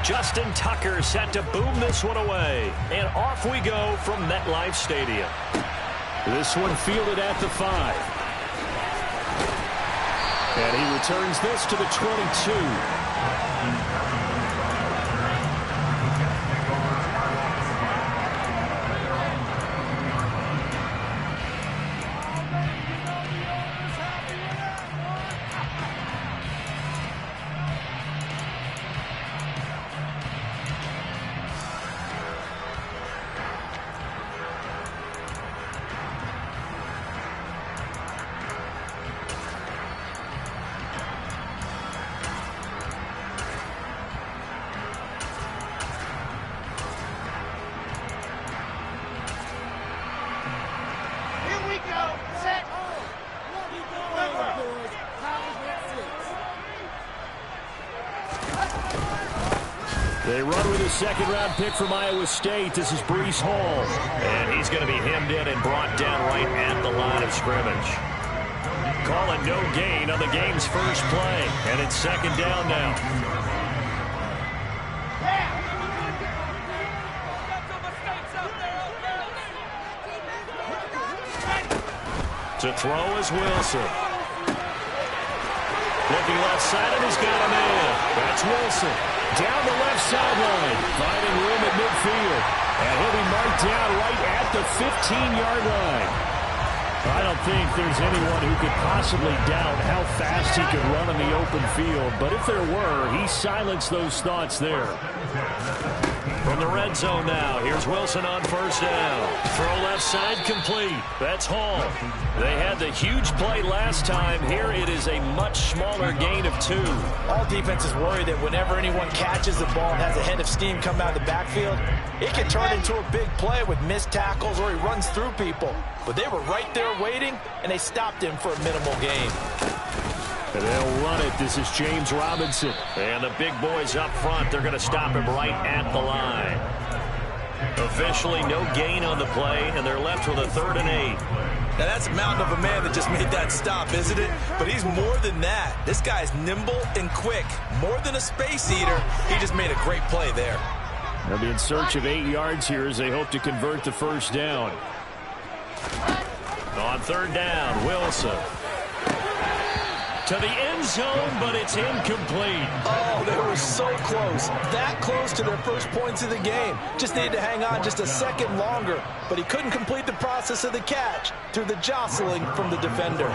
Justin Tucker set to boom this one away. And off we go from MetLife Stadium. This one fielded at the 5. And he returns this to the 22. They run with a second-round pick from Iowa State. This is Breece Hall. And he's going to be hemmed in and brought down right at the line of scrimmage. Calling no gain on the game's first play. And it's second down now. To throw is Wilson. Looking left side, and he's got him in. That's Wilson. Down the left sideline, finding room at midfield. And he'll be marked down right at the 15-yard line. I don't think there's anyone who could possibly doubt how fast he could run on the open field. But if there were, he silenced those thoughts there. From the red zone now, here's Wilson on first down. Throw left side complete. That's Hall. They had the huge play last time. Here it is a much smaller gain of 2. All defenses worry that whenever anyone catches the ball and has a head of steam come out of the backfield, it can turn into a big play with missed tackles or he runs through people. But they were right there waiting, and they stopped him for a minimal gain. And they'll run it. This is James Robinson. And the big boys up front, they're going to stop him right at the line. Officially no gain on the play, and they're left with a 3rd and 8. Now that's a mountain of a man that just made that stop, isn't it? But he's more than that. This guy's nimble and quick. More than a space eater, he just made a great play there. They'll be in search of 8 yards here as they hope to convert the first down. On 3rd down, Wilson. To the end zone, but it's incomplete. Oh, they were so close. That close to their first points of the game. Just needed to hang on just a second longer. But he couldn't complete the process of the catch through the jostling from the defender.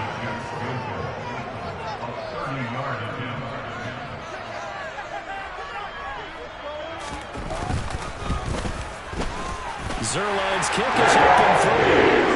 Zuerlein's kick is up and through.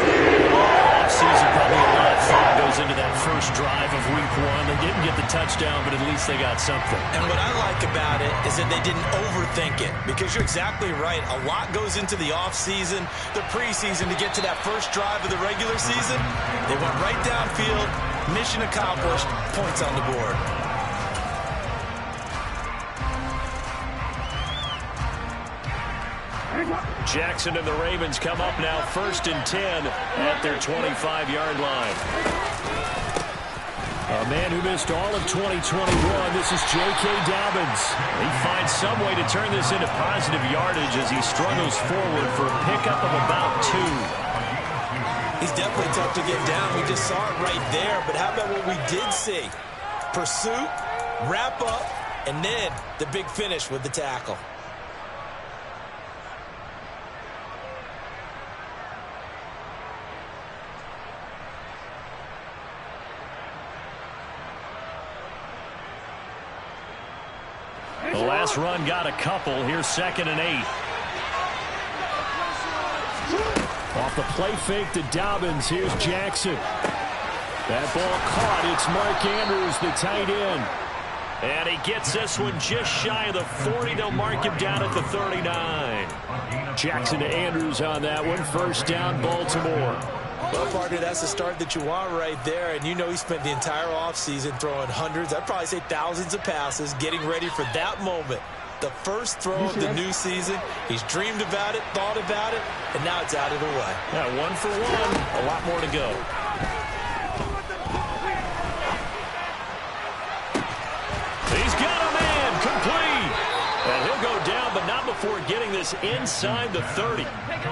Season, probably a lot of thought goes into that first drive of week 1. They didn't get the touchdown, but at least they got something. And what I like about it is that they didn't overthink it, because you're exactly right. A lot goes into the offseason, the preseason to get to that first drive of the regular season. They went right downfield, mission accomplished, points on the board. Jackson and the Ravens come up now 1st and 10 at their 25-yard line. A man who missed all of 2021, this is J.K. Dobbins. He finds some way to turn this into positive yardage as he struggles forward for a pickup of about 2. He's definitely tough to get down. We just saw it right there, but how about what we did see? Pursuit, wrap up, and then the big finish with the tackle. The last run got a couple. Here's 2nd and 8. Off the play fake to Dobbins. Here's Jackson. That ball caught. It's Mark Andrews, the tight end. And he gets this one just shy of the 40. They'll mark him down at the 39. Jackson to Andrews on that one. First down, Baltimore. Well, partner, that's the start that you want right there. And you know he spent the entire offseason throwing hundreds, I'd probably say thousands of passes, getting ready for that moment. The first throw of the new season. He's dreamed about it, thought about it, and now it's out of the way. Yeah, 1 for 1. A lot more to go. He's got a man complete. And he'll go this inside the 30.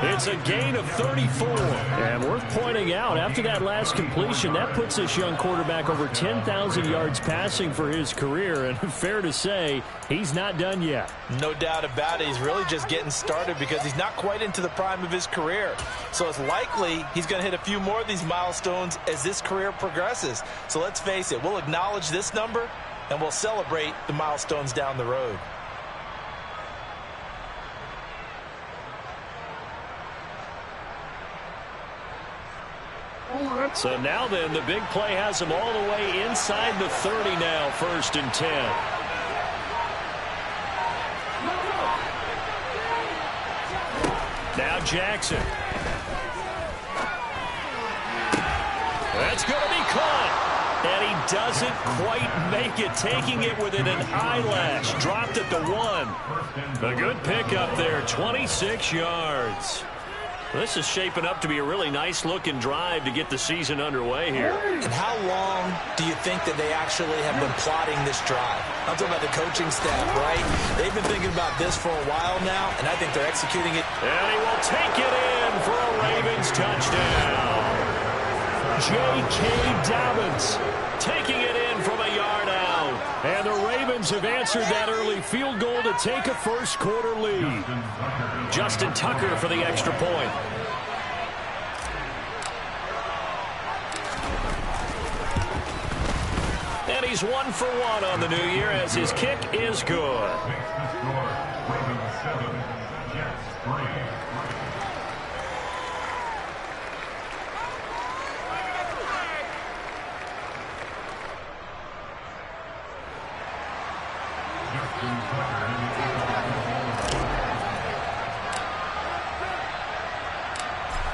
It's a gain of 34. And worth pointing out, after that last completion, that puts this young quarterback over 10,000 yards passing for his career. And fair to say, he's not done yet. No doubt about it. He's really just getting started because he's not quite into the prime of his career. So it's likely he's going to hit a few more of these milestones as this career progresses. So let's face it, we'll acknowledge this number and we'll celebrate the milestones down the road. So now then, the big play has him all the way inside the 30 now, 1st and 10. Now Jackson. That's going to be caught. And he doesn't quite make it, taking it within an eyelash. Dropped at the 1. A good pickup there, 26 yards. This is shaping up to be a really nice-looking drive to get the season underway here. And how long do you think that they actually have been plotting this drive? I'm talking about the coaching staff, right? They've been thinking about this for a while now, and I think they're executing it. And he will take it in for a Ravens touchdown. J.K. Dobbins taking it in from a yard out. And the Ravens have answered that early field goal to take a first-quarter lead. Justin Tucker for the extra point. And he's 1 for 1 on the new year as his kick is good.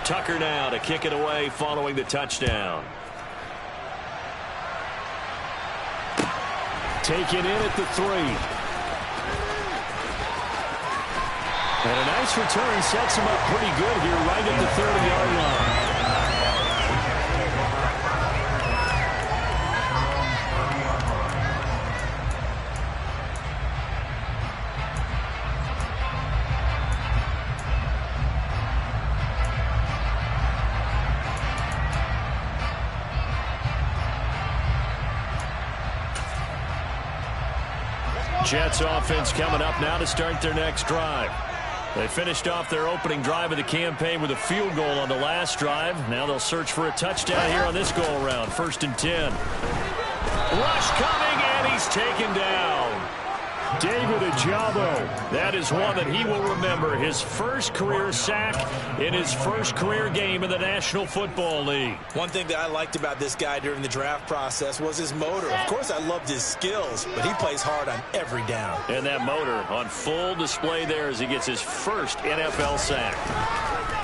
Tucker now to kick it away following the touchdown. Taken in at the 3. And a nice return sets him up pretty good here right at the 30-yard line. Jets offense coming up now to start their next drive. They finished off their opening drive of the campaign with a field goal on the last drive. Now they'll search for a touchdown here on this go-around. 1st and 10. Rush coming, and he's taken down. David Ojabo. That is one that he will remember. His first career sack in his first career game in the National Football League. One thing that I liked about this guy during the draft process was his motor. Of course, I loved his skills, but he plays hard on every down. And that motor on full display there as he gets his first NFL sack.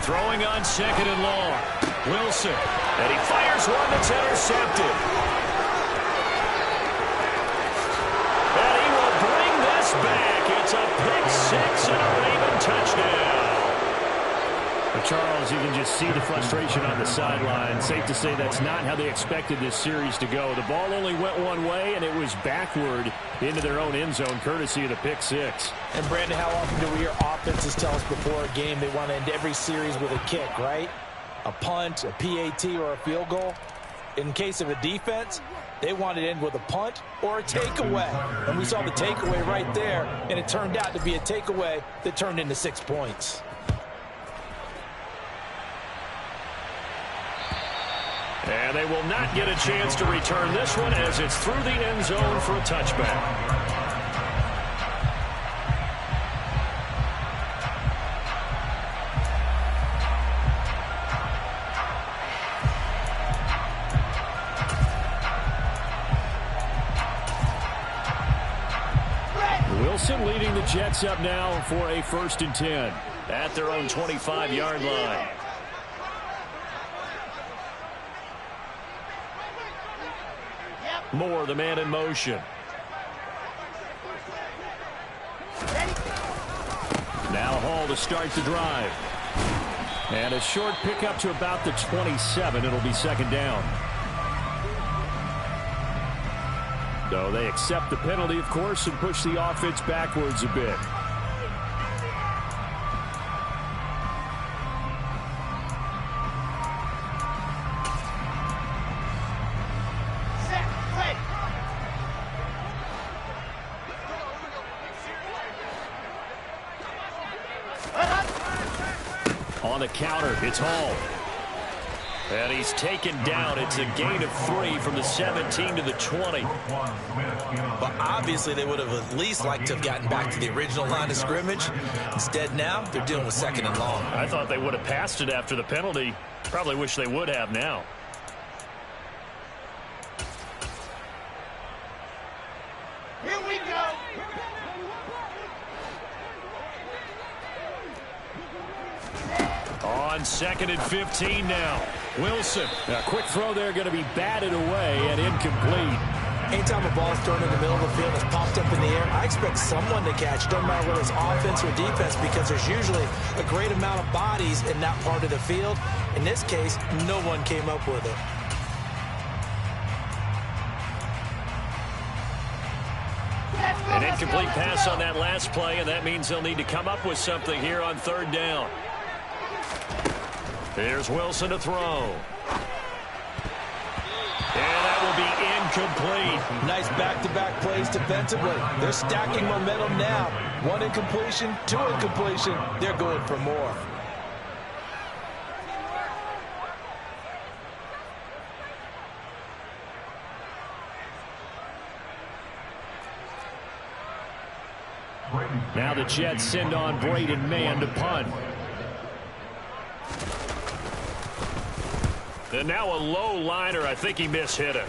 Throwing on 2nd and long. Wilson. And he fires one that's intercepted. Back. It's a pick 6 and a Raven touchdown. Well, Charles, you can just see the frustration on the sideline. Safe to say that's not how they expected this series to go. The ball only went one way, and it was backward into their own end zone, courtesy of the pick 6. And, Brandon, how often do we hear offenses tell us before a game they want to end every series with a kick, right? A punt, a PAT, or a field goal. In case of a defense, they want to end with a punt or a takeaway. And we saw the takeaway right there, and it turned out to be a takeaway that turned into 6 points. And they will not get a chance to return this one as it's through the end zone for a touchback. Wilson leading the Jets up now for a 1st and 10 at their own 25-yard line. Moore, the man in motion. Now Hall to start the drive. And a short pickup to about the 27. It'll be 2nd down. Though they accept the penalty, of course, and push the offense backwards a bit. On the counter, it's Hall. And he's taken down. It's a gain of 3 from the 17 to the 20. But obviously they would have at least liked to have gotten back to the original line of scrimmage. Instead now, they're dealing with 2nd and long. I thought they would have passed it after the penalty. Probably wish they would have now. Here we go. On 2nd and 15 now. Wilson. A quick throw there going to be batted away and incomplete. Anytime a ball's thrown in the middle of the field, it's popped up in the air, I expect someone to catch. Doesn't matter whether it's offense or defense, because there's usually a great amount of bodies in that part of the field. In this case, no one came up with it. An incomplete pass on that last play, and that means they'll need to come up with something here on 3rd down. Here's Wilson to throw. And that will be incomplete. Nice back-to-back plays defensively. They're stacking momentum now. 1 incompletion, 2 incompletion. They're going for more. Now the Jets send on Braden Mann to punt. And now a low liner. I think he mishit it.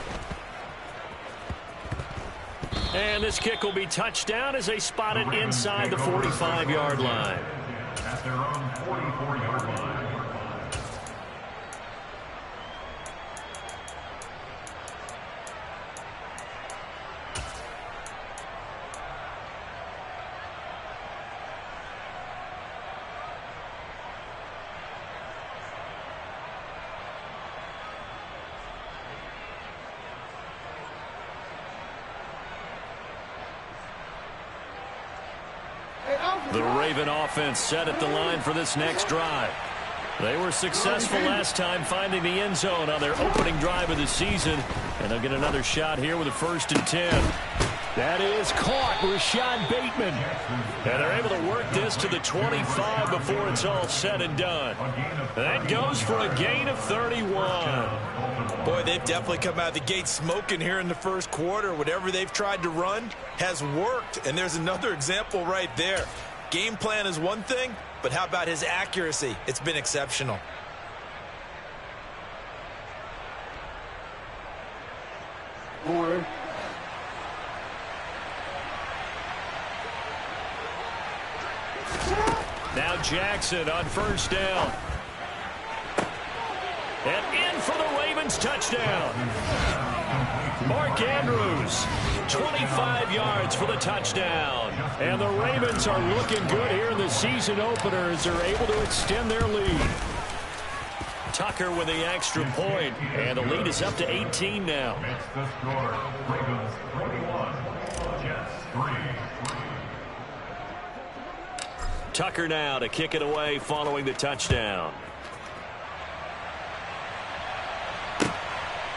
And this kick will be touchdown as they spot it inside the 45-yard line. At their own 44-yard line. The Raven offense set at the line for this next drive. They were successful last time finding the end zone on their opening drive of the season. And they'll get another shot here with a 1st and 10. That is caught. Rashad Bateman. And they're able to work this to the 25 before it's all said and done. That goes for a gain of 31. Boy, they've definitely come out of the gate smoking here in the 1st quarter. Whatever they've tried to run has worked. And there's another example right there. Game plan is one thing, but how about his accuracy? It's been exceptional. Now Jackson on 1st down. And in for the Ravens touchdown. Mark Andrews, 25 yards for the touchdown. And the Ravens are looking good here in the season opener as they're able to extend their lead. Tucker with the extra point, and the lead is up to 18 now. Makes the score. Ravens 21, Jets 3. Tucker now to kick it away following the touchdown.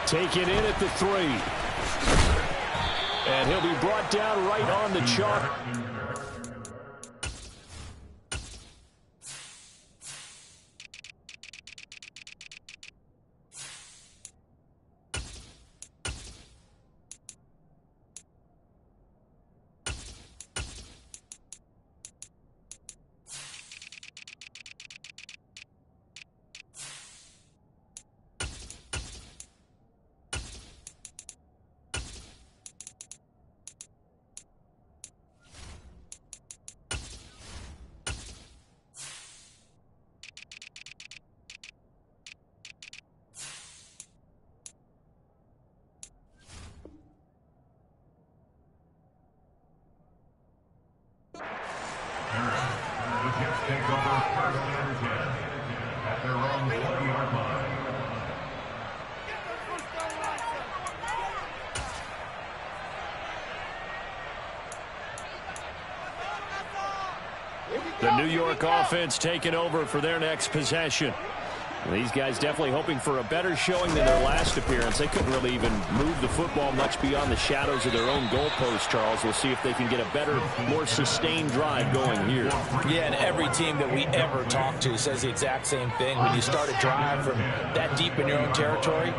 Taken in at the 3. And he'll be brought down right on the chalk. Take over 1st and 10 at their own 20-yard line. The New York offense taking over for their next possession. These guys definitely hoping for a better showing than their last appearance. They couldn't really even move the football much beyond the shadows of their own goalpost, Charles. We'll see if they can get a better, more sustained drive going here. Yeah, and every team that we ever talk to says the exact same thing. When you start a drive from that deep in your own territory,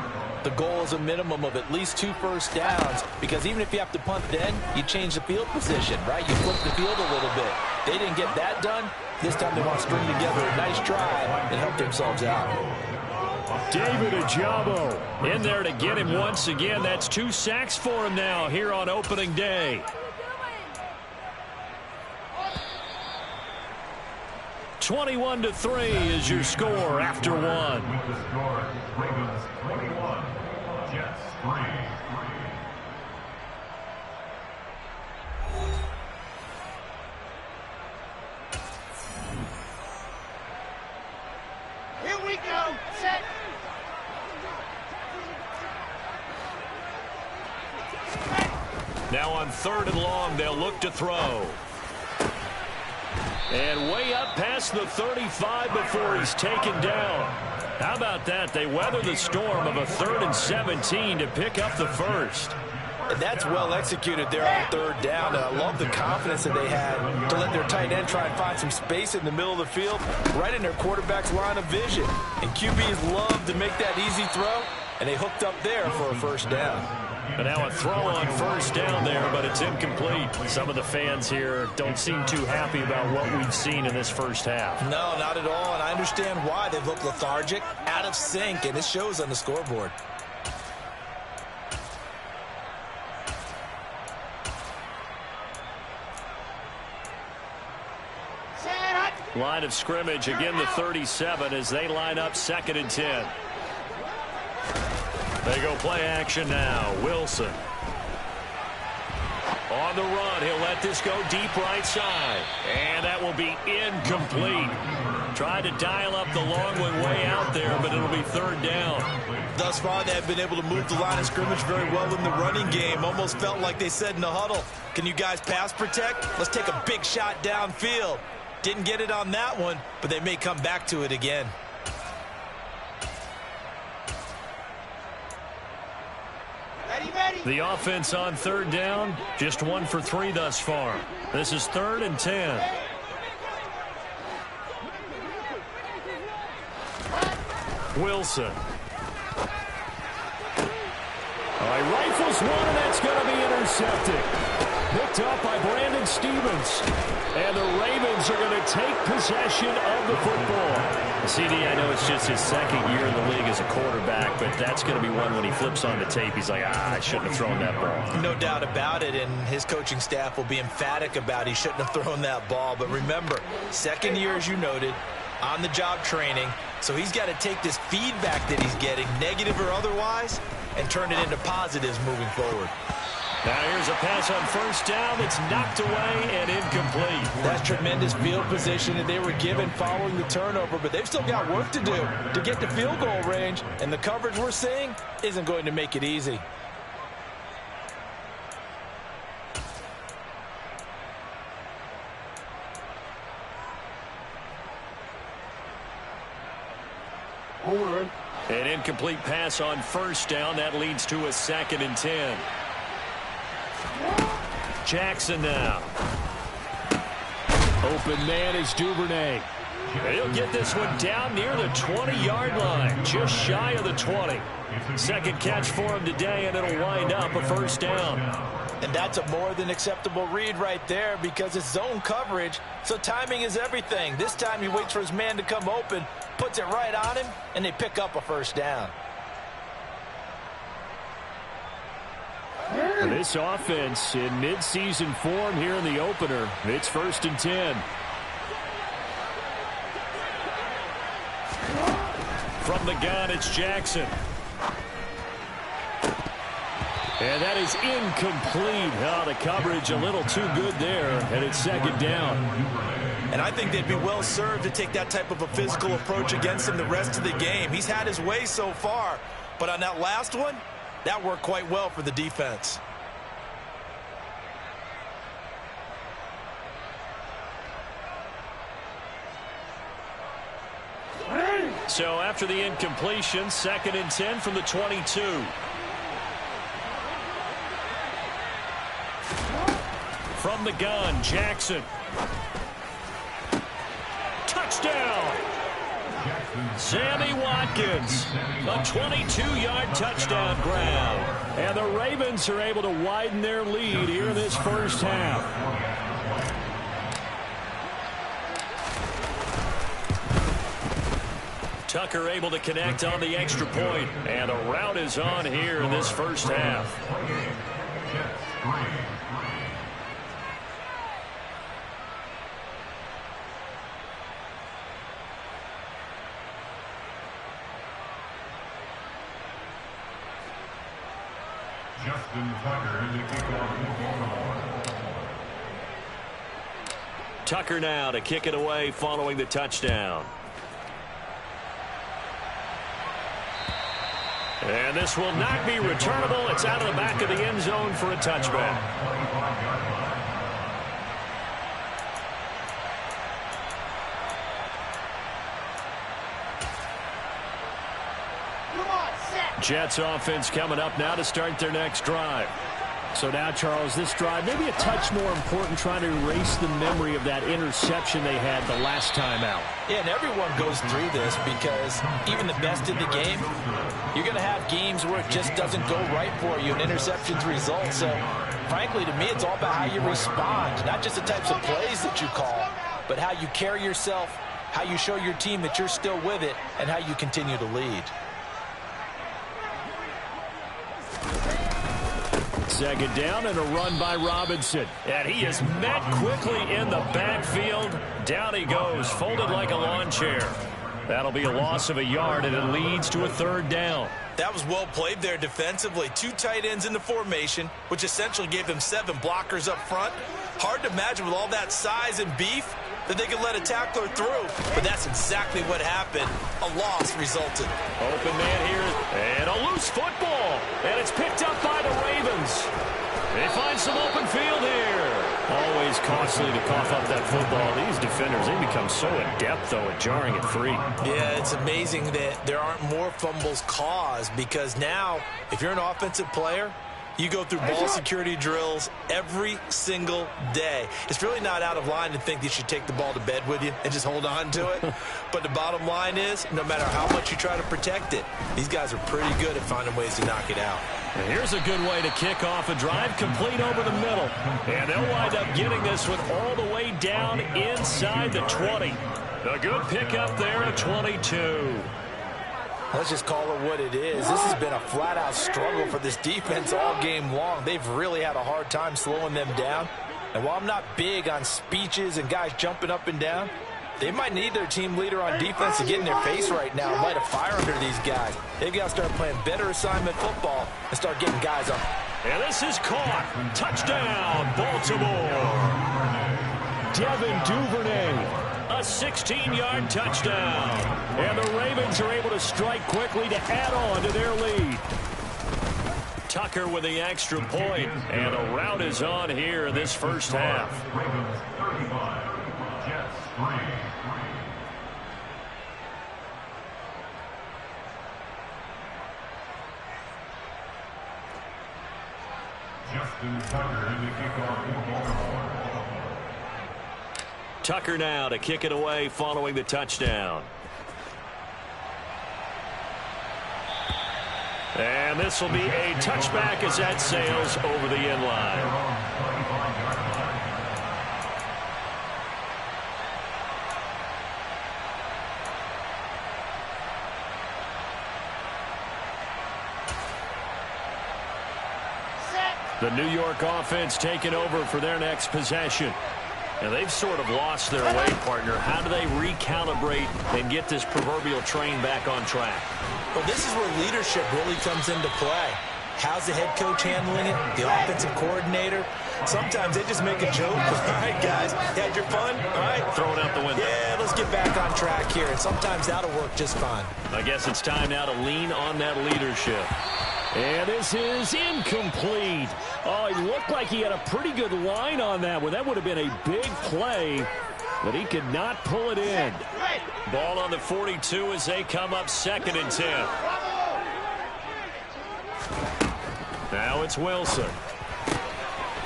the goal is a minimum of at least 2 first downs, because even if you have to punt then, you change the field position, right? You flip the field a little bit. They didn't get that done. This time they want to string together a nice drive and help themselves out. David Ojabo in there to get him once again. That's 2 sacks for him now here on opening day. (21-3) is your score after one. With the score, Ravens 21, Jets 3. Here we go. Set. Now on 3rd and long, they'll look to throw. And way up past the 35 before he's taken down. How about that? They weather the storm of a 3rd and 17 to pick up the first. And that's well executed there on 3rd down. And I love the confidence that they had to let their tight end try and find some space in the middle of the field, right in their quarterback's line of vision. And QBs love to make that easy throw, and they hooked up there for a first down. But now a throw on 1st down there, but it's incomplete. Some of the fans here don't seem too happy about what we've seen in this first half. No, not at all, and I understand why. They've looked lethargic, out of sync, and it shows on the scoreboard. Line of scrimmage, again the 37 as they line up 2nd and 10. They go play action now. Wilson. On the run, he'll let this go deep right side. And that will be incomplete. Tried to dial up the long one way out there, but it'll be 3rd down. Thus far, they have been able to move the line of scrimmage very well in the running game. Almost felt like they said in the huddle, can you guys pass protect? Let's take a big shot downfield. Didn't get it on that one, but they may come back to it again. The offense on 3rd down, just 1 for 3 thus far. This is 3rd and 10. Wilson. He rifles one, and that's going to be intercepted. Picked up by Brandon Stevens. And the Ravens are going to take possession of the football. CD, I know it's just his 2nd year in the league as a quarterback, but that's going to be one when he flips on the tape. He's like, I shouldn't have thrown that ball. No doubt about it, and his coaching staff will be emphatic about he shouldn't have thrown that ball. But remember, 2nd year, as you noted, on-the-job training. So he's got to take this feedback that he's getting, negative or otherwise, and turn it into positives moving forward. Now here's a pass on 1st down that's knocked away and incomplete. That's tremendous field position that they were given following the turnover, but they've still got work to do to get to field goal range, and the coverage we're seeing isn't going to make it easy. An incomplete pass on 1st down. That leads to a 2nd and 10. Jackson now. Open man is Duvernay. He'll get this one down near the 20-yard line, just shy of the 20. 2nd catch for him today, and it'll wind up a 1st down. And that's a more than acceptable read right there because it's zone coverage, so timing is everything. This time he waits for his man to come open, puts it right on him, and they pick up a 1st down. This offense in midseason form here in the opener. It's 1st and 10. From the gun, it's Jackson. And that is incomplete. Oh, the coverage a little too good there, and it's 2nd down. And I think they'd be well served to take that type of a physical approach against him the rest of the game. He's had his way so far, but on that last one, that worked quite well for the defense. So after the incompletion, 2nd and 10 from the 22. From the gun, Jackson. Touchdown! Sammy Watkins, a 22-yard touchdown grab. And the Ravens are able to widen their lead here in this first half. Tucker able to connect on the extra point. And a rout is on here in this first half. Justin Tucker in the kickoff. Tucker now to kick it away following the touchdown. And this will not be returnable. It's out of the back of the end zone for a touchback. Jets offense coming up now to start their next drive. So now, Charles, this drive maybe a touch more important, trying to erase the memory of that interception they had the last time out. Yeah, and everyone goes through this because even the best in the game, you're going to have games where it just doesn't go right for you and interceptions result. So, frankly, to me, it's all about how you respond, not just the types of plays that you call, but how you carry yourself, how you show your team that you're still with it, and how you continue to lead. Second down and a run by Robinson. And he is met quickly in the backfield. Down he goes, folded like a lawn chair. That'll be a loss of a yard, and it leads to a 3rd down. That was well played there defensively. 2 tight ends in the formation, which essentially gave them 7 blockers up front. Hard to imagine with all that size and beef that they could let a tackler through. But that's exactly what happened. A loss resulted. Open man here, and a loose football. And it's picked up by the Ravens. They find some open field here. Always costly to cough up that football. These defenders, they become so adept, though, at jarring it free. Yeah, it's amazing that there aren't more fumbles caused, because now, if you're an offensive player, you go through ball security drills every single day. It's really not out of line to think you should take the ball to bed with you and just hold on to it. But the bottom line is, no matter how much you try to protect it, these guys are pretty good at finding ways to knock it out. And here's a good way to kick off a drive, complete over the middle. And they'll wind up getting this one all the way down inside the 20. A good pickup there at 22. Let's just call it what it is. This has been a flat-out struggle for this defense all game long. They've really had a hard time slowing them down. And while I'm not big on speeches and guys jumping up and down, they might need their team leader on defense to get in their face right now and light a fire under these guys. They've got to start playing better assignment football and start getting guys up. And this is caught. Touchdown, Baltimore. Devin Duvernay. A 16-yard touchdown. And the Ravens are able to strike quickly to add on to their lead. Tucker with the extra point, and a rout is on here in this first half. Ravens 35, Jets 3. Justin Tucker in the kickoff for Baltimore. Tucker now to kick it away following the touchdown. And this will be a touchback as that sails over the end line. The New York offense taking over for their next possession. And they've sort of lost their way, partner. How do they recalibrate and get this proverbial train back on track? Well, this is where leadership really comes into play. How's the head coach handling it? The offensive coordinator? Sometimes they just make a joke. All right, guys, you had your fun? All right. Throw it out the window. Yeah, let's get back on track here. And sometimes that'll work just fine. I guess it's time now to lean on that leadership. And this is incomplete. Oh, he looked like he had a pretty good line on that one. That would have been a big play, but he could not pull it in. Ball on the 42 as they come up 2nd and 10. Now it's Wilson.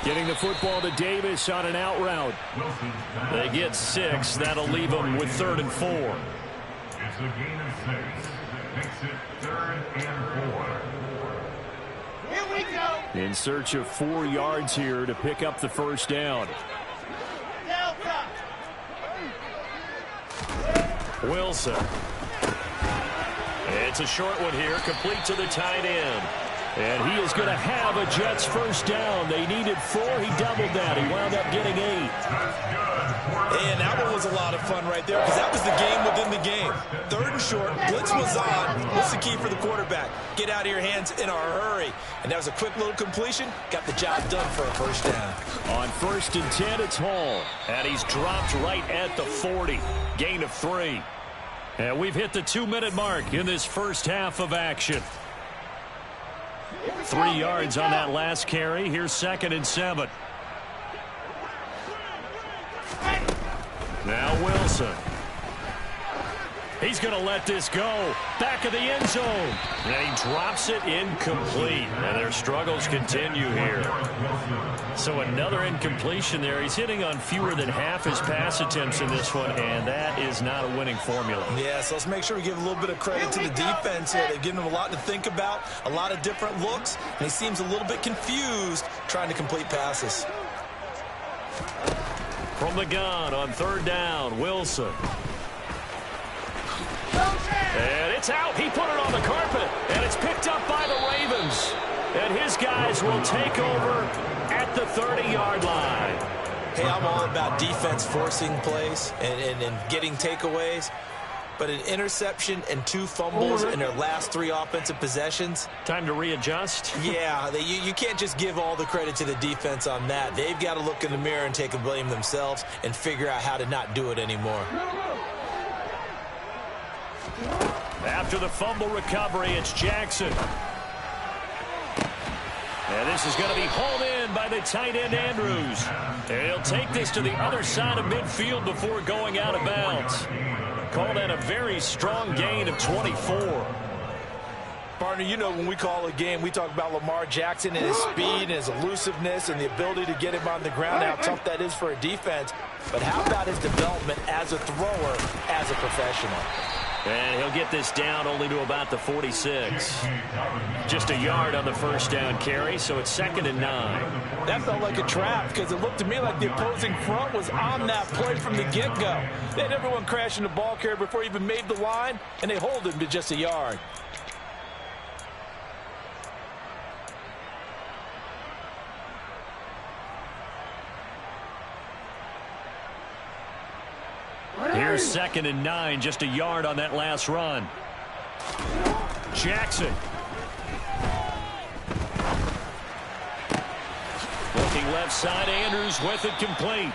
Getting the football to Davis on an out route. They get 6. That'll leave them with 3rd and 4. It's a gain of 6. Makes it 3rd and 4. Here we go. In search of 4 yards here to pick up the first down. Delta. Wilson. It's a short one here, complete to the tight end. And he is going to have a Jets first down. They needed 4. He doubled that. He wound up getting 8. And that one was a lot of fun right there because that was the game within the game. 3rd and short. Blitz was on. What's the key for the quarterback? Get out of your hands in a hurry. And that was a quick little completion. Got the job done for a first down. On 1st and 10, it's Hall. And he's dropped right at the 40. Gain of 3. And we've hit the 2-minute mark in this first half of action. 3 yards on that last carry. Here's 2nd and 7. Now Wilson. He's going to let this go. Back of the end zone. And he drops it incomplete. And their struggles continue here. So another incompletion there. He's hitting on fewer than half his pass attempts in this one, and that is not a winning formula. Yeah, so let's make sure we give a little bit of credit to the defense here. They've given him a lot to think about, a lot of different looks, and he seems a little bit confused trying to complete passes. From the gun on 3rd down, Wilson. And it's out. He put it on the carpet, and it's picked up by the Ravens. And his guys will take over at the 30-yard line. Hey, I'm all about defense forcing plays and getting takeaways. But an interception and 2 fumbles in their last 3 offensive possessions. Time to readjust. Yeah, you can't just give all the credit to the defense on that. They've got to look in the mirror and take the blame themselves and figure out how to not do it anymore. After the fumble recovery, it's Jackson. And this is going to be hauled in by the tight end, Andrews. And he'll take this to the other side of midfield before going out of bounds. Call that a very strong gain of 24. Partner, you know when we call a game, we talk about Lamar Jackson and his speed and his elusiveness and the ability to get him on the ground, how tough that is for a defense. But how about his development as a thrower, as a professional? And he'll get this down only to about the 46. Just a yard on the first down carry, so it's 2nd and 9. That felt like a trap because it looked to me like the opposing front was on that play from the get-go. They had everyone crashing the ball carrier before he even made the line, and they hold him to just a yard. Here's 2nd and 9, just a yard on that last run. Jackson. Looking left side, Andrews with it complete.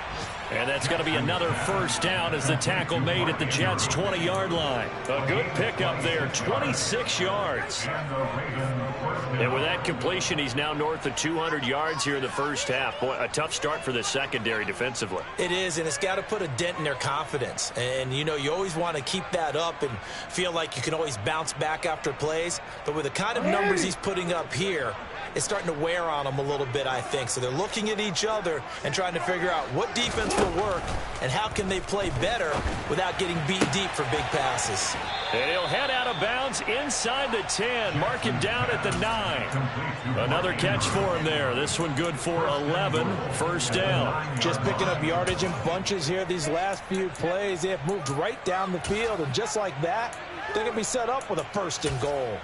And that's going to be another first down as the tackle made at the Jets' 20-yard line. A good pickup there, 26 yards. And with that completion, he's now north of 200 yards here in the first half. Boy, a tough start for the secondary defensively. It is, and it's got to put a dent in their confidence. And, you know, you always want to keep that up and feel like you can always bounce back after plays. But with the kind of numbers he's putting up here, it's starting to wear on them a little bit, I think. So they're looking at each other and trying to figure out what defense will work and how can they play better without getting beat deep for big passes. And he'll head out of bounds inside the 10. Mark him down at the 9. Another catch for him there. This one good for 11. First down. Just picking up yardage in bunches here these last few plays. They have moved right down the field, and just like that, they're going to be set up with a 1st and goal.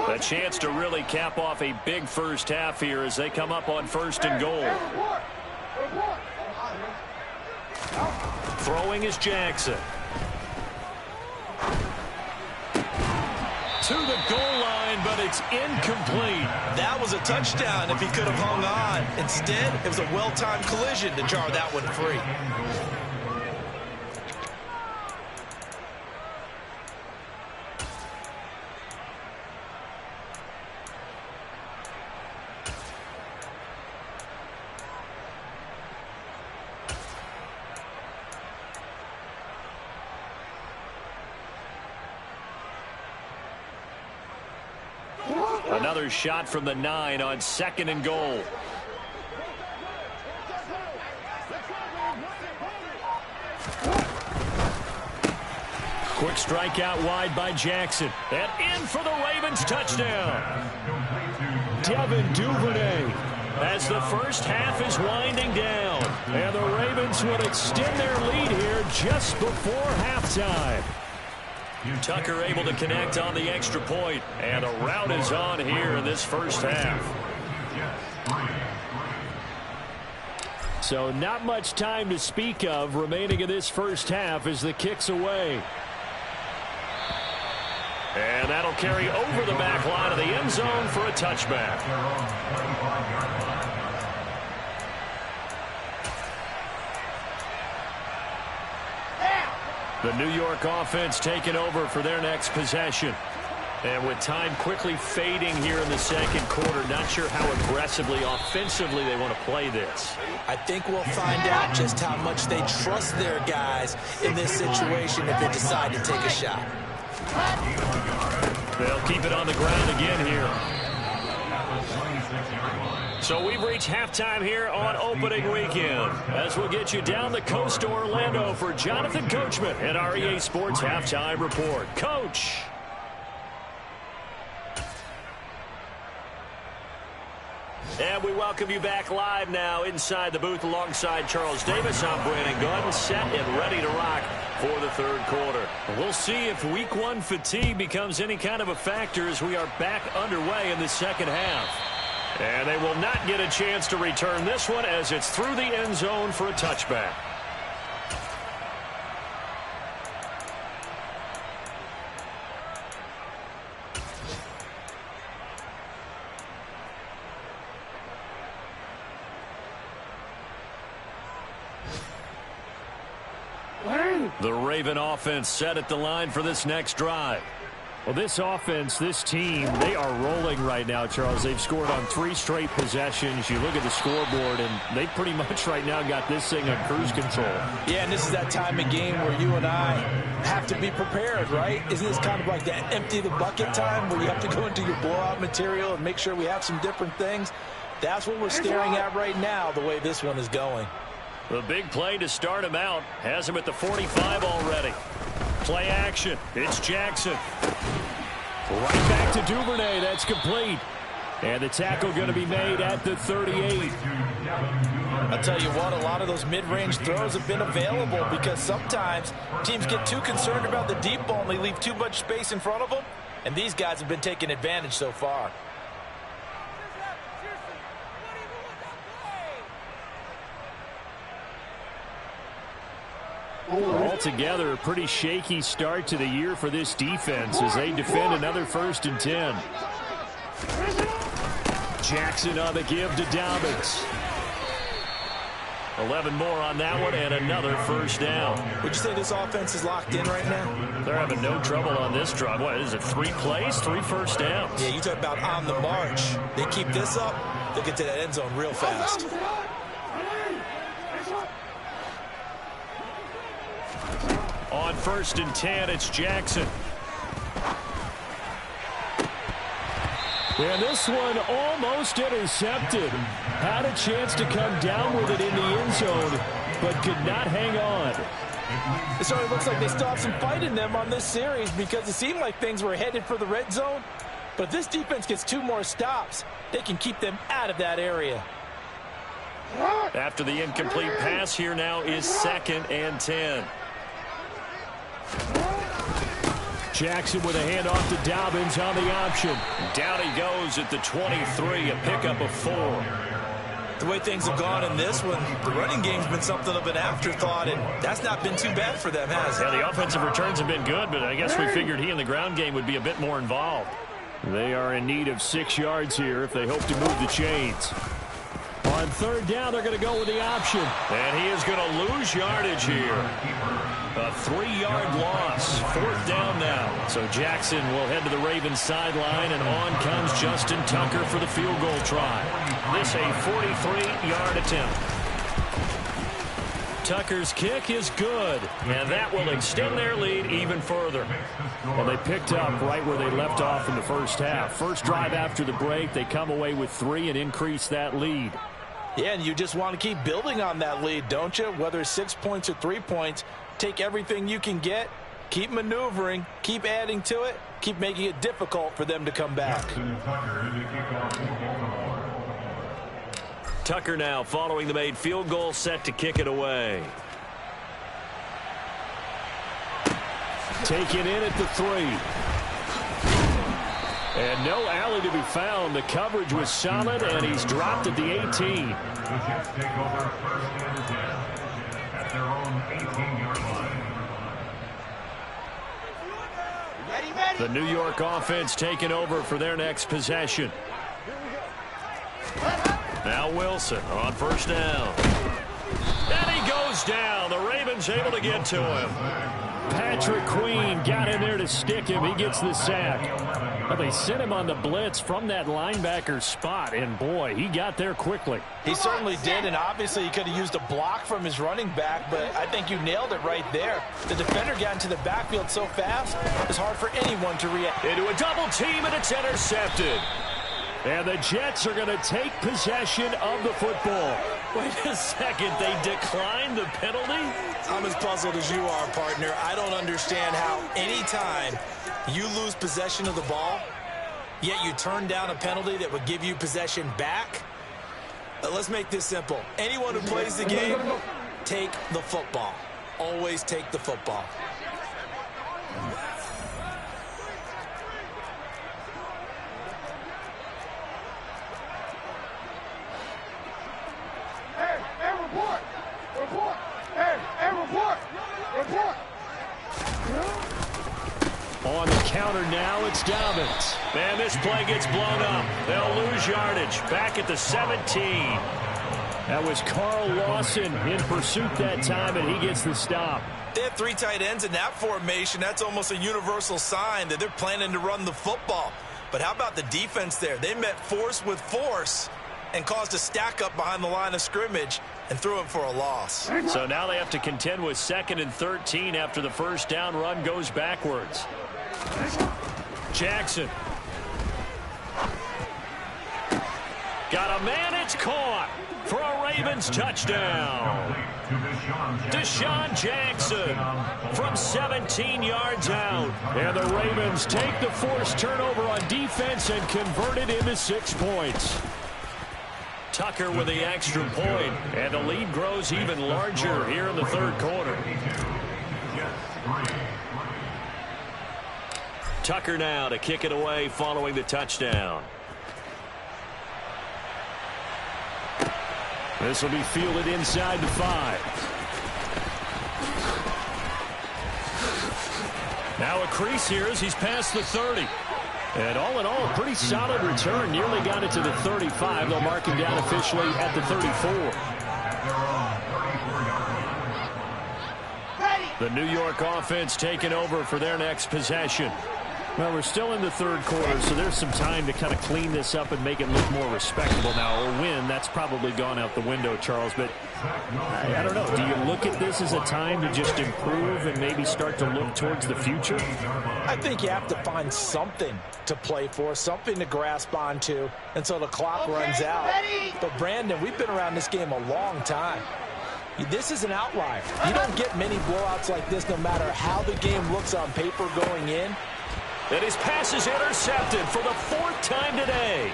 A chance to really cap off a big first half here as they come up on 1st and goal. Throwing is Jackson. To the goal line, but it's incomplete. That was a touchdown if he could have hung on. Instead, it was a well-timed collision to jar that one free. Another shot from the 9 on 2nd and goal. Quick strike out wide by Jackson. And in for the Ravens touchdown. Devin Duvernay as the first half is winding down. And the Ravens would extend their lead here just before halftime. Tucker able to connect on the extra point. And the rout is on here in this first half. So not much time to speak of remaining in this first half as the kick's away. And that'll carry over the back line of the end zone for a touchback. The New York offense taking over for their next possession. And with time quickly fading here in the second quarter, not sure how aggressively, offensively they want to play this. I think we'll find out just how much they trust their guys in this situation if they decide to take a shot. They'll keep it on the ground again here. So we've reached halftime here on opening weekend. As we'll get you down the coast to Orlando for Jonathan Coachman at our EA Sports Halftime Report. Coach. And we welcome you back live now inside the booth alongside Charles Davis. I'm Brandon Gunn, set and ready to rock for the third quarter. We'll see if week 1 fatigue becomes any kind of a factor as we are back underway in the second half. And they will not get a chance to return this one as it's through the end zone for a touchback. The Raven offense set at the line for this next drive. Well, this offense, this team, they are rolling right now, Charles. They've scored on 3 straight possessions. You look at the scoreboard, and they pretty much right now got this thing on cruise control. Yeah, and this is that time of game where you and I have to be prepared, right? Isn't this kind of like that empty the bucket time where you have to go into your blowout material and make sure we have some different things? That's what we're staring at right now, the way this one is going. The big play to start him out has him at the 45 already. Play action. It's Jackson. Right back to Duvernay. That's complete. And the tackle going to be made at the 38. I'll tell you what, a lot of those mid-range throws have been available because sometimes teams get too concerned about the deep ball and they leave too much space in front of them. And these guys have been taking advantage so far. Altogether, a pretty shaky start to the year for this defense as they defend another 1st and 10. Jackson on the give to Dobbins. 11 more on that one and another first down. Would you say this offense is locked in right now? They're having no trouble on this drive. What is it, 3 plays, 3 first downs? Yeah, you talk about on the march. They keep this up, they'll get to that end zone real fast. On 1st and 10, it's Jackson. And this one almost intercepted. Had a chance to come down with it in the end zone, but could not hang on. It certainly looks like they still have some fight in them on this series because it seemed like things were headed for the red zone. But if this defense gets 2 more stops, they can keep them out of that area. After the incomplete pass, here now is 2nd and 10. Jackson with a handoff to Dobbins on the option. Down he goes at the 23, a pickup of 4. The way things have gone in this one, the running game's been something of an afterthought, and that's not been too bad for them, has it? Yeah, the offensive returns have been good, but I guess we figured he in the ground game would be a bit more involved. They are in need of 6 yards here if they hope to move the chains. On 3rd down, they're going to go with the option. And he is going to lose yardage here. A 3-yard loss. 4th down now. So Jackson will head to the Ravens sideline, and on comes Justin Tucker for the field goal try. This a 43-yard attempt. Tucker's kick is good, and that will extend their lead even further. Well, they picked up right where they left off in the first half. First drive after the break, they come away with 3 and increase that lead. Yeah, and you just want to keep building on that lead, don't you? Whether it's 6 points or 3 points, take everything you can get, keep maneuvering, keep adding to it, keep making it difficult for them to come back. Tucker now following the made field goal, set to kick it away. Taken in at the 3. And no alley to be found. The coverage was solid, and he's dropped at the 18. The Jets take over 1st and 10 at their own 18-yard line. Ready. The New York offense taking over for their next possession. Now Wilson on 1st down. And he goes down. The Ravens able to get to him. Patrick Queen got in there to stick him. He gets the sack. Well, they sent him on the blitz from that linebacker spot, and boy, he got there quickly. He certainly did, and obviously he could have used a block from his running back, but I think you nailed it right there. The defender got into the backfield so fast, it's hard for anyone to react. Into a double team, and it's intercepted. And the Jets are going to take possession of the football. Wait a second, they declined the penalty? I'm as puzzled as you are, partner. I don't understand how anytime you lose possession of the ball, yet you turn down a penalty that would give you possession back. Let's make this simple. Anyone who plays the game, take the football. Always take the football. On the counter now, it's Dobbins. Man, this play gets blown up. They'll lose yardage. Back at the 17. That was Carl Lawson in pursuit that time, and he gets the stop. They have 3 tight ends in that formation. That's almost a universal sign that they're planning to run the football. But how about the defense there? They met force with force and caused a stack up behind the line of scrimmage and threw him for a loss. So now they have to contend with 2nd and 13 after the first down run goes backwards. Jackson. Got a man, it's caught for a Ravens touchdown. Deshaun Jackson from 17 yards out. And the Ravens take the forced turnover on defense and convert it into 6 points. Tucker with the extra point, and the lead grows even larger here in the 3rd quarter. Tucker now to kick it away following the touchdown. This will be fielded inside the 5. Now a crease here as he's past the 30. And all in all, a pretty solid return. Nearly got it to the 35. They'll mark him down officially at the 34. The New York offense taking over for their next possession. Well, we're still in the 3rd quarter, so there's some time to kind of clean this up and make it look more respectable now. A win, that's probably gone out the window, Charles. But I don't know. Do you look at this as a time to just improve and maybe start to look towards the future? I think you have to find something to play for, something to grasp onto until the clock runs out. But, Brandon, we've been around this game a long time. This is an outlier. You don't get many blowouts like this no matter how the game looks on paper going in. And his pass is intercepted for the 4th time today.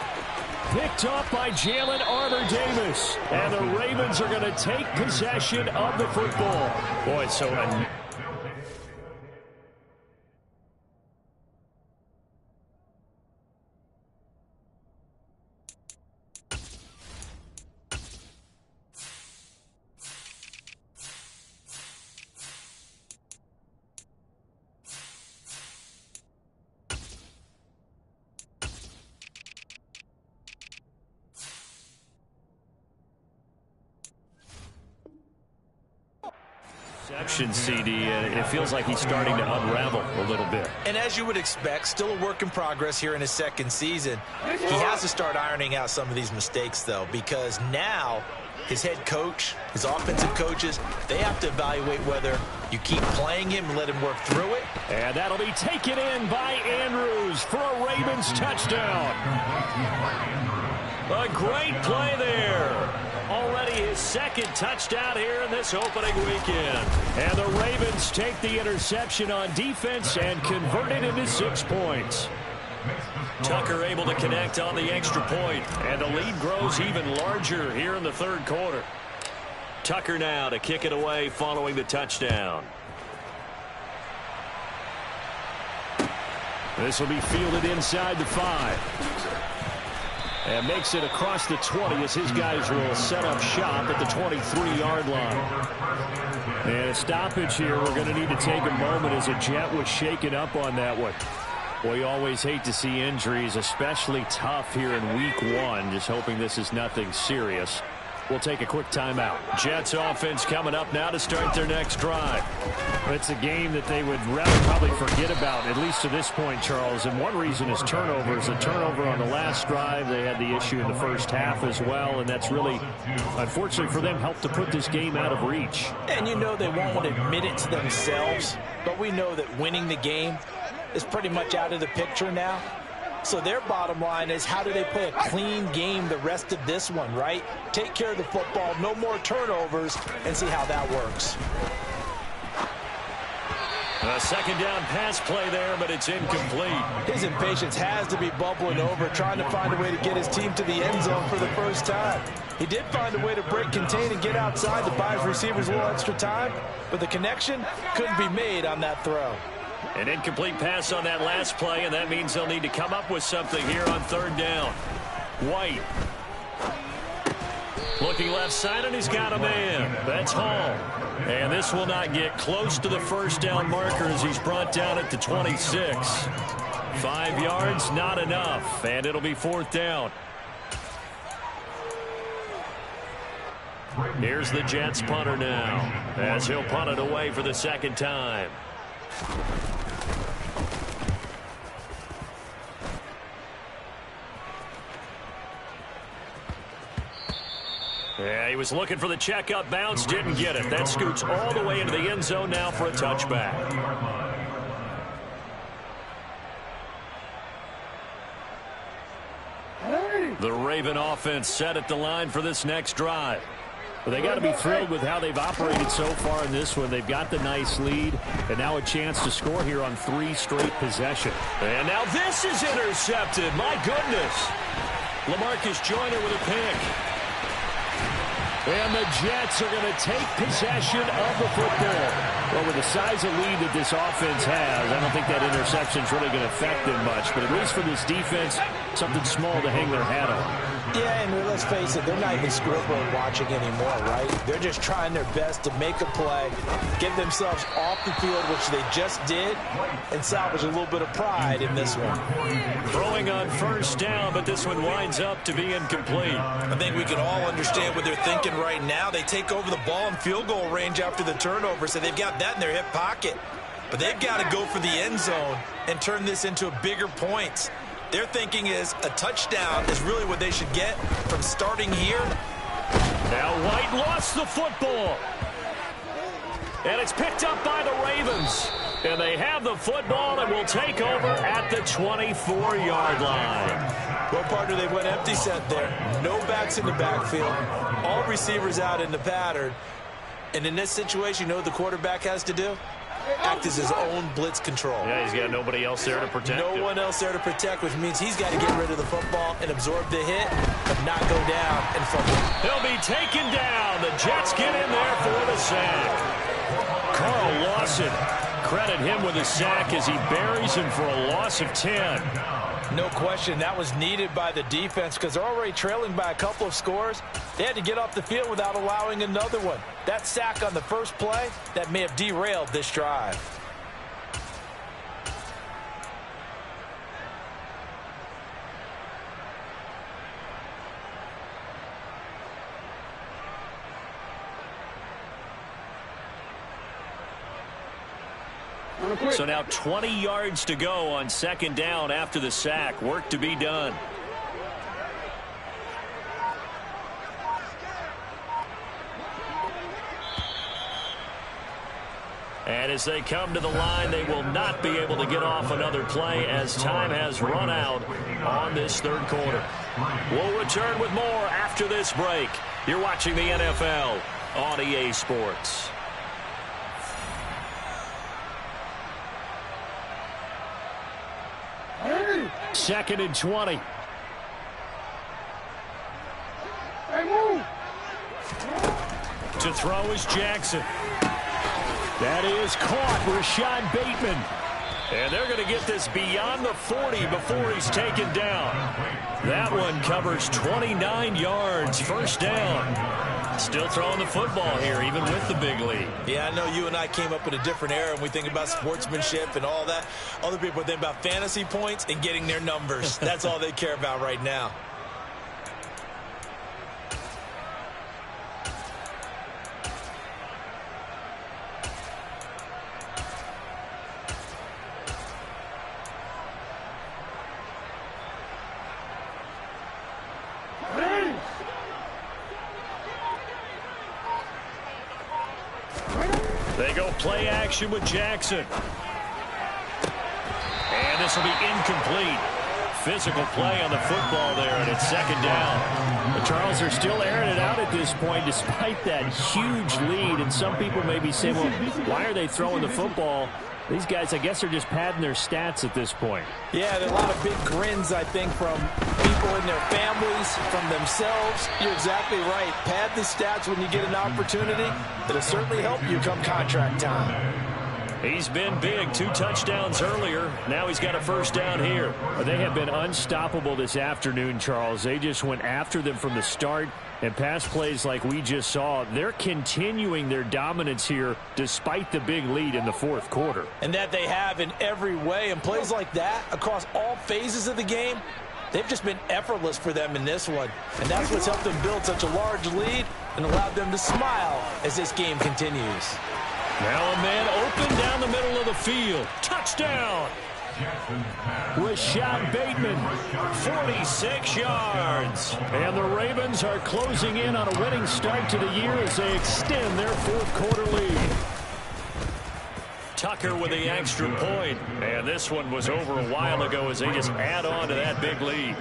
Picked off by Jalen Armour-Davis. And the Ravens are going to take possession of the football. Boy, so CD, it feels like he's starting to unravel a little bit. And as you would expect, still a work in progress here in his 2nd season. He has to start ironing out some of these mistakes, though, because now his head coach, his offensive coaches, they have to evaluate whether you keep playing him and let him work through it. And that'll be taken in by Andrews for a Ravens touchdown. A great play there. Already his second touchdown here in this opening weekend. And the Ravens take the interception on defense and convert it into 6 points. Tucker able to connect on the extra point, and the lead grows even larger here in the third quarter. Tucker now to kick it away following the touchdown. This will be fielded inside the 5. And makes it across the 20 as his guys will set up shop at the 23-yard line. And a stoppage here. We're going to need to take a moment as a Jet was shaken up on that one. Well, you always hate to see injuries, especially tough here in week 1. Just hoping this is nothing serious. We'll take a quick timeout. Jets offense coming up now to start their next drive. It's a game that they would rather probably forget about, at least to this point, Charles. And one reason is turnovers. A turnover on the last drive. They had the issue in the first half as well. And that's really, unfortunately for them, helped to put this game out of reach. And you know they won't admit it to themselves. But we know that winning the game is pretty much out of the picture now. So their bottom line is, how do they play a clean game the rest of this one, right? Take care of the football, no more turnovers, and see how that works. A second down pass play there, but it's incomplete. His impatience has to be bubbling over, trying to find a way to get his team to the end zone for the first time. He did find a way to break contain and get outside to buy his receivers a little extra time, but the connection couldn't be made on that throw. An incomplete pass on that last play, and that means they'll need to come up with something here on third down. White. Looking left side, and he's got a man. That's Hall. And this will not get close to the first down marker as he's brought down at the 26. 5 yards, not enough, and it'll be fourth down. Here's the Jets punter now, as he'll punt it away for the second time. Yeah, he was looking for the checkup bounce, didn't get it. That scoots all the way into the end zone now for a touchback. The Raven offense set at the line for this next drive. But they got to be thrilled with how they've operated so far in this one. They've got the nice lead, and now a chance to score here on 3 straight possessions. And now this is intercepted. My goodness. LaMarcus Joyner with a pick. And the Jets are going to take possession of the football. Well, with the size of lead that this offense has, I don't think that interception is really going to affect them much. But at least for this defense, something small to hang their hat on. Yeah, and let's face it, they're not even scoreboard watching anymore, right? They're just trying their best to make a play, get themselves off the field, which they just did, and salvage a little bit of pride in this one. Throwing on first down, but this one winds up to be incomplete. I think we can all understand what they're thinking right now. They take over the ball in field goal range after the turnover, so they've got that in their hip pocket. But they've got to go for the end zone and turn this into bigger points. Their thinking is a touchdown is really what they should get from starting here. Now White lost the football. And it's picked up by the Ravens. And they have the football and will take over at the 24-yard line. Well, partner, they went empty set there. No backs in the backfield. All receivers out in the pattern. And in this situation, you know what the quarterback has to do? Act as his own blitz control. Yeah, he's got nobody else there to protect him. No one else there to protect, which means he's got to get rid of the football and absorb the hit, but not go down and fumble. He'll be taken down. The Jets get in there for the sack. Carl Lawson, credit him with a sack as he buries him for a loss of 10. No question, that was needed by the defense because they're already trailing by a couple of scores. They had to get off the field without allowing another one. That sack on the first play, that may have derailed this drive. So now 20 yards to go on second down after the sack. Work to be done. And as they come to the line, they will not be able to get off another play as time has run out on this third quarter. We'll return with more after this break. You're watching the NFL on EA Sports. Second and 20. To throw is Jackson. That is caught. Rashad Bateman. And they're going to get this beyond the 40 before he's taken down. That one covers 29 yards. First down. Still throwing the football here, even with the big lead. Yeah, I know you and I came up in a different era, and we think about sportsmanship and all that. Other people think about fantasy points and getting their numbers. That's all they care about right now. They go play action with Jackson. And this will be incomplete. Physical play on the football there, and it's second down. The Charles are still airing it out at this point despite that huge lead. And some people may be saying, well, why are they throwing the football? These guys, I guess, are just padding their stats at this point. Yeah, there are a lot of big grins, I think, from people in their families, from themselves. You're exactly right. Pad the stats when you get an opportunity. It'll certainly help you come contract time. He's been big. 2 touchdowns earlier. Now he's got a first down here. They have been unstoppable this afternoon, Charles. They just went after them from the start. And pass plays like we just saw, they're continuing their dominance here despite the big lead in the fourth quarter. And that they have in every way. And plays like that across all phases of the game, they've just been effortless for them in this one. And that's what's helped them build such a large lead and allowed them to smile as this game continues. Now a man open down the middle of the field. Touchdown! Rashad Bateman, 46 yards. And the Ravens are closing in on a winning start to the year as they extend their fourth quarter lead. Tucker with the extra point. And this one was over a while ago as they just add on to that big lead.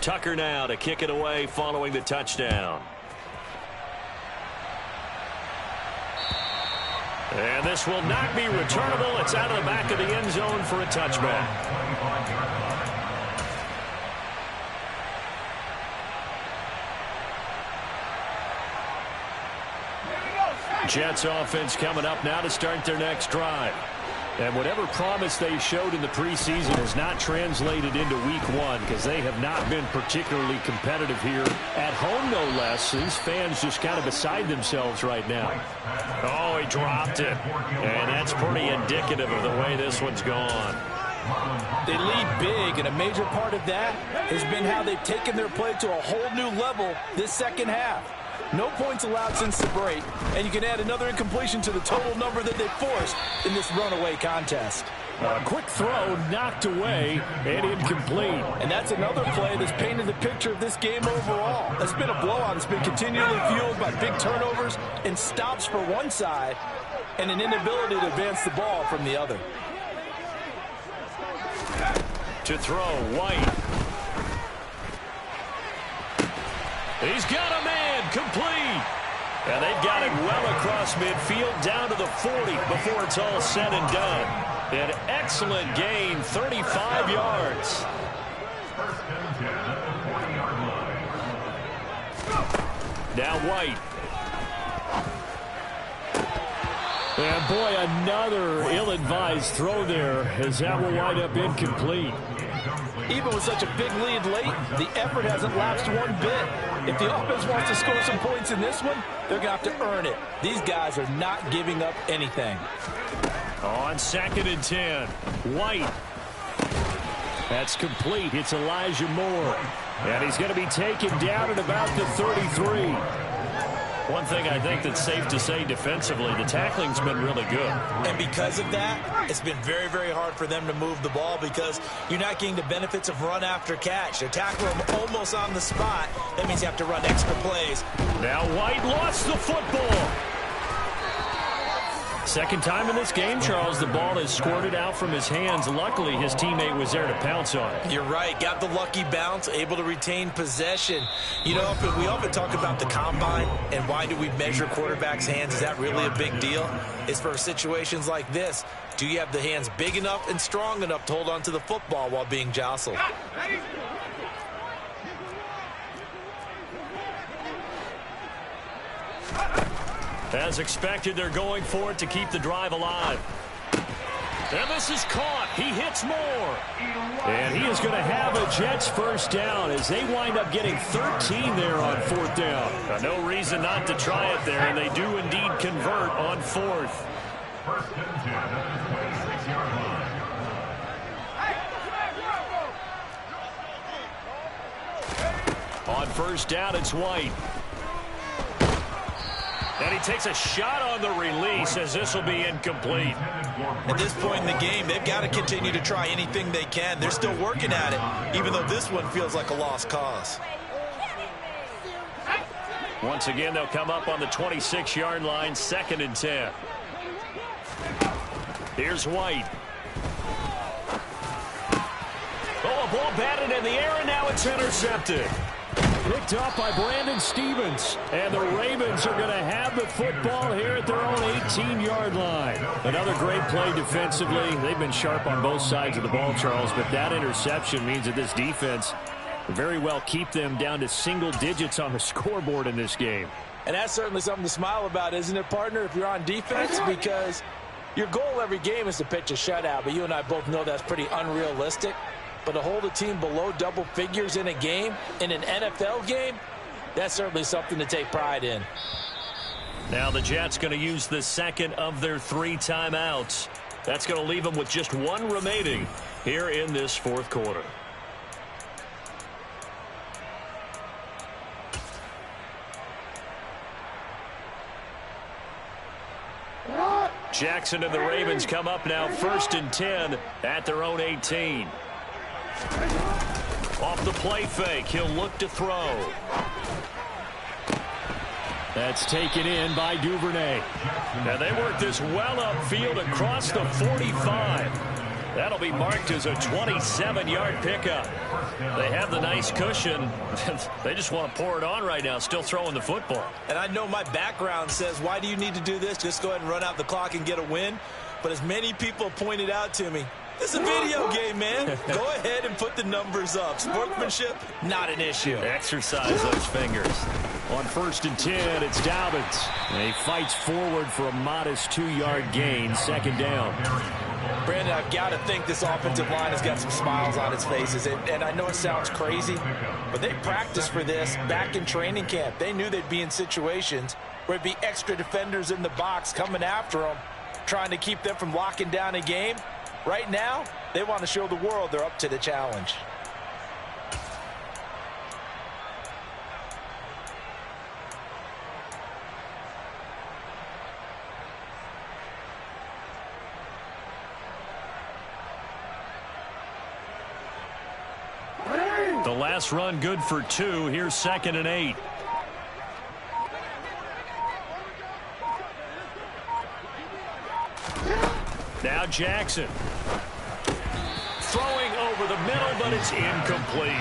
Tucker now to kick it away following the touchdown. And this will not be returnable. It's out of the back of the end zone for a touchback. Jets offense coming up now to start their next drive. And whatever promise they showed in the preseason has not translated into week one because they have not been particularly competitive here at home, no less. These fans just kind of beside themselves right now. Oh, he dropped it. And that's pretty indicative of the way this one's gone. They lead big, and a major part of that has been how they've taken their play to a whole new level this second half. No points allowed since the break, and you can add another incompletion to the total number that they forced in this runaway contest. A quick throw knocked away and incomplete. And that's another play that's painted the picture of this game overall. That's been a blowout that's been continually fueled by big turnovers and stops for one side and an inability to advance the ball from the other. To throw, White. He's got a man, complete. And they've got it well across midfield down to the 40 before it's all said and done. An excellent gain, 35 yards. Now White. And boy, another ill-advised throw there as that will wind up incomplete. Even with such a big lead late, the effort hasn't lapsed one bit. If the offense wants to score some points in this one, they're going to have to earn it. These guys are not giving up anything. On 2nd and 10, White. That's complete. It's Elijah Moore. And he's going to be taken down at about the 33. One thing I think that's safe to say defensively, the tackling's been really good. And because of that, it's been very, very hard for them to move the ball because you're not getting the benefits of run after catch. They're tackling them almost on the spot. That means you have to run extra plays. Now White lost the football. Second time in this game, Charles, the ball has squirted out from his hands. Luckily, his teammate was there to pounce on it. You're right. Got the lucky bounce, able to retain possession. You know, we often talk about the combine and why do we measure quarterbacks' hands. Is that really a big deal? It's for situations like this. Do you have the hands big enough and strong enough to hold on to the football while being jostled? As expected, they're going for it to keep the drive alive. And this is caught. He hits more. And he is going to have a Jets first down as they wind up getting 13 there on fourth down. No reason not to try it there, and they do indeed convert on fourth. First and 10 at the 26-yard line. On first down, it's White. And he takes a shot on the release as this will be incomplete. At this point in the game, they've got to continue to try anything they can. They're still working at it, even though this one feels like a lost cause. Once again, they'll come up on the 26-yard line, 2nd and 10. Here's White. Oh, a ball batted in the air, and now it's intercepted. Picked up by Brandon Stephens. And the Ravens are going to have the football here at their own 18-yard line. Another great play defensively. They've been sharp on both sides of the ball, Charles, but that interception means that this defense very well keep them down to single digits on the scoreboard in this game. And that's certainly something to smile about, isn't it, partner, if you're on defense? Because your goal every game is to pitch a shutout, but you and I both know that's pretty unrealistic. But to hold a team below double figures in a game, in an NFL game, that's certainly something to take pride in. Now the Jets going to use the second of their 3 timeouts. That's going to leave them with just 1 remaining here in this fourth quarter. Jackson and the Ravens come up now 1st and 10 at their own 18. Off the play fake, he'll look to throw. That's taken in by Duvernay. Now they work this well upfield across the 45. That'll be marked as a 27-yard pickup. They have the nice cushion. They just want to pour it on right now, still throwing the football. And I know my background says, why do you need to do this? Just go ahead and run out the clock and get a win. But as many people pointed out to me, this is a video game, man. Go ahead and put the numbers up. Sportsmanship, not an issue. Exercise those fingers. On 1st and 10, it's Dobbins. And he fights forward for a modest 2-yard gain, 2nd down. Brandon, I've got to think this offensive line has got some smiles on its faces. And I know it sounds crazy, but they practiced for this back in training camp. They knew they'd be in situations where it'd be extra defenders in the box coming after them, trying to keep them from locking down a game. Right now, they want to show the world they're up to the challenge. The last run good for 2. Here's 2nd and 8. Now Jackson. Throwing over the middle, but it's incomplete.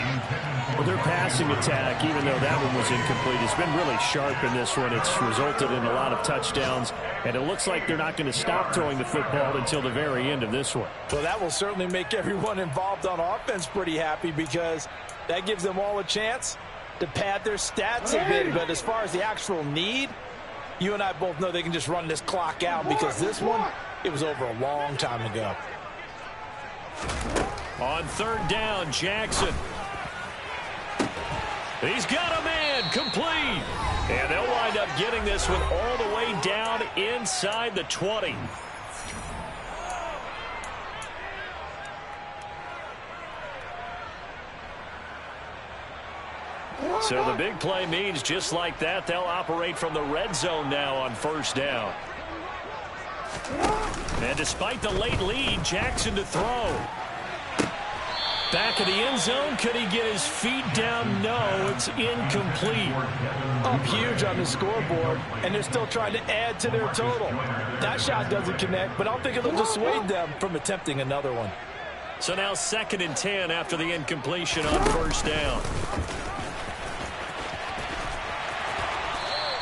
Well, their passing attack, even though that one was incomplete, has been really sharp in this one. It's resulted in a lot of touchdowns, and it looks like they're not going to stop throwing the football until the very end of this one. Well, that will certainly make everyone involved on offense pretty happy because that gives them all a chance to pad their stats a bit. But as far as the actual need, you and I both know they can just run this clock out because this one, it was over a long time ago. On 3rd down, Jackson. He's got a man, complete. And they'll wind up getting this one all the way down inside the 20. So the big play means just like that, they'll operate from the red zone now on first down. And despite the late lead, Jackson to throw. Back of the end zone. Could he get his feet down? No, it's incomplete. Up huge on the scoreboard, and they're still trying to add to their total. That shot doesn't connect, but I don't think it'll dissuade them from attempting another one. So now 2nd and 10 after the incompletion on first down.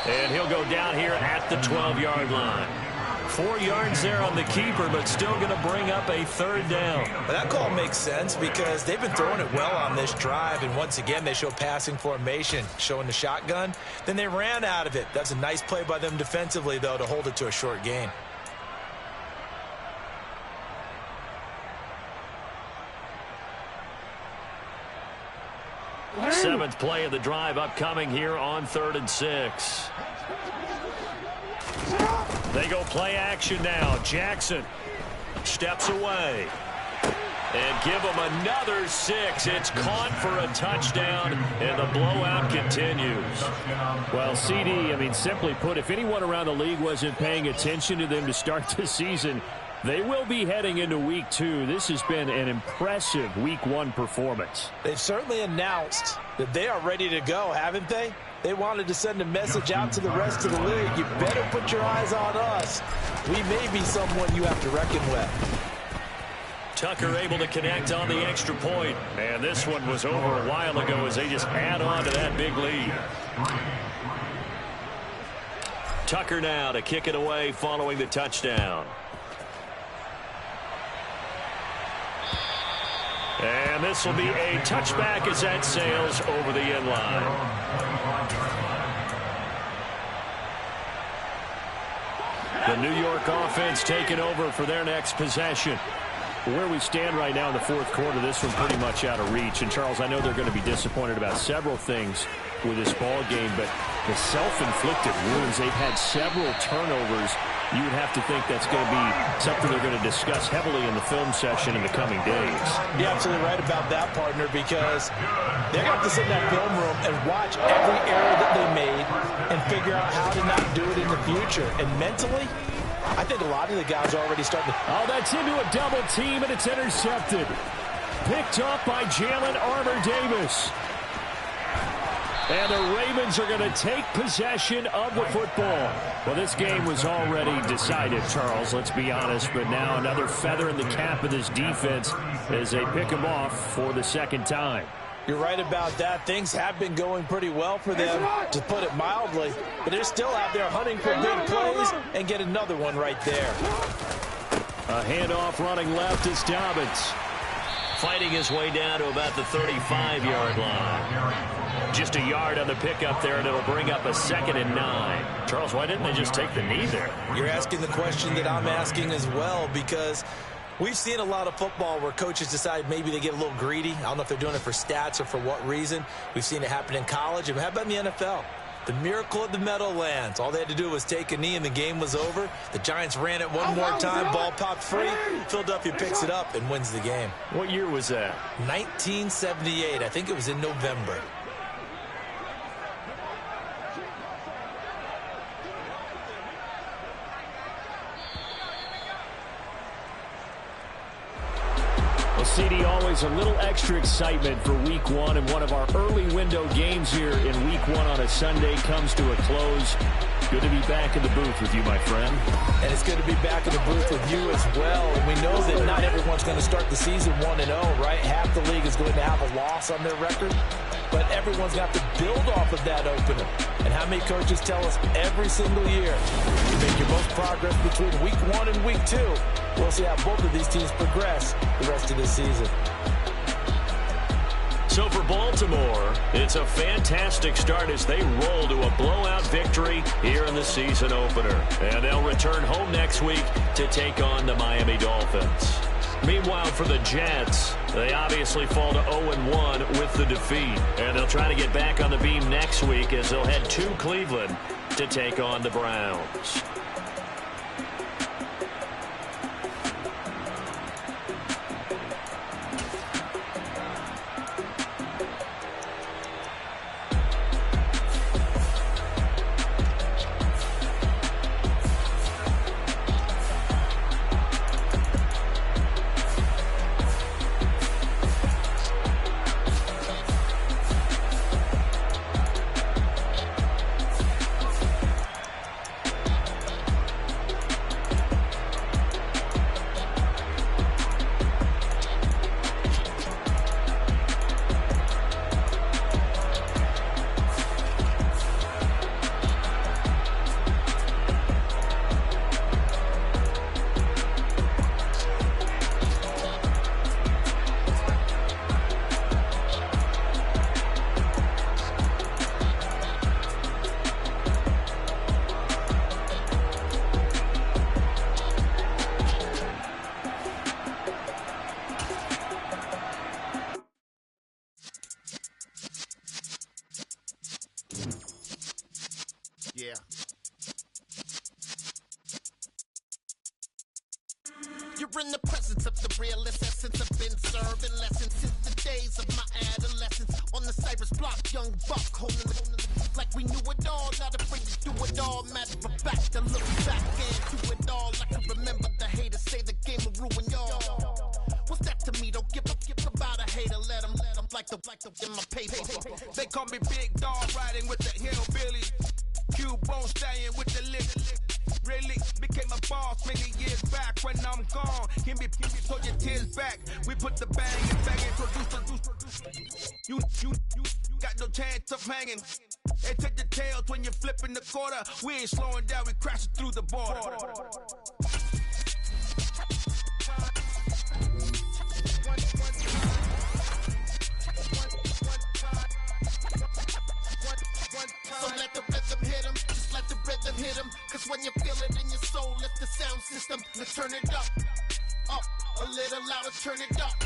And he'll go down here at the 12-yard line. 4 yards there on the keeper, but still going to bring up a 3rd down. Well, that call makes sense because they've been throwing it well on this drive, and once again they show passing formation, showing the shotgun. Then they ran out of it. That's a nice play by them defensively, though, to hold it to a short gain. Seventh play of the drive upcoming here on 3rd and 6. They go play action now. Jackson steps away. And give them another 6. It's caught for a touchdown, and the blowout continues. Well, CD, I mean, simply put, if anyone around the league wasn't paying attention to them to start the season, they will be heading into Week 2. This has been an impressive Week 1 performance. They've certainly announced that they are ready to go, haven't they? They wanted to send a message out to the rest of the league. You better put your eyes on us. We may be someone you have to reckon with. Tucker able to connect on the extra point. And this one was over a while ago as they just add on to that big lead. Tucker now to kick it away following the touchdown. And this will be a touchback as that sails over the end line. The New York offense taking over for their next possession. Where we stand right now in the 4th quarter, this one pretty much out of reach. And, Charles, I know they're going to be disappointed about several things with this ball game, but the self-inflicted wounds, they've had several turnovers. You would have to think that's going to be something they're going to discuss heavily in the film session in the coming days. You're absolutely right about that, partner, because they're going to have to sit in that film room and watch every error that they made and figure out how to not do it in the future. And mentally, I think a lot of the guys are already starting to... Oh, that's into a double team, and it's intercepted. Picked up by Jalen Armour-Davis. And the Ravens are going to take possession of the football. Well, this game was already decided, Charles, let's be honest. But now another feather in the cap of this defense as they pick them off for the 2nd time. You're right about that. Things have been going pretty well for them, to put it mildly. But they're still out there hunting for big plays and get another one right there. A handoff running left is Dobbins. Fighting his way down to about the 35-yard line. Just a yard on the pickup there, and it'll bring up a 2nd and 9. Charles, why didn't they just take the knee there? You're asking the question that I'm asking as well, because we've seen a lot of football where coaches decide maybe they get a little greedy. I don't know if they're doing it for stats or for what reason. We've seen it happen in college. And how about in the NFL? The miracle of the Meadowlands. All they had to do was take a knee and the game was over. The Giants ran it one more time. Ball popped free. Philadelphia picks it up and wins the game. What year was that? 1978. I think it was in November. Well, CD, always a little extra excitement for Week 1, and one of our early window games here in Week 1 on a Sunday comes to a close. Good to be back in the booth with you, my friend. And it's good to be back in the booth with you as well. And we know that not everyone's going to start the season 1-0, right? Half the league is going to have a loss on their record. But everyone's got to build off of that opener. And how many coaches tell us every single year, you make your most progress between Week 1 and Week 2. We'll see how both of these teams progress the rest of this season. So for Baltimore, it's a fantastic start as they roll to a blowout victory here in the season opener. And they'll return home next week to take on the Miami Dolphins. Meanwhile, for the Jets, they obviously fall to 0-1 with the defeat. And they'll try to get back on the beam next week as they'll head to Cleveland to take on the Browns. in the presence of the realest essence. I've been serving lessons since the days of my adolescence. On the Cypress block, young buck holding like we knew it all. Not afraid to do it all. Matter of fact, I look back and do it all. I can remember the haters say the game will ruin y'all. What's that to me? Don't give about a hater. Let them like the in my paper. They call me Big Dog, riding with the hillbillies. Cubone staying with the lick. Really became a boss many years back. When I'm gone, give me so your tears back. We put the bang and bang and produce. You got no chance of hanging. They take the tails when you're flipping the quarter. We ain't slowing down, we crashing through the border. So let the rhythm hit him, just let the rhythm hit him. Cause when you feel it in your soul, lift the sound system and turn it up. Up, a little louder, turn it up.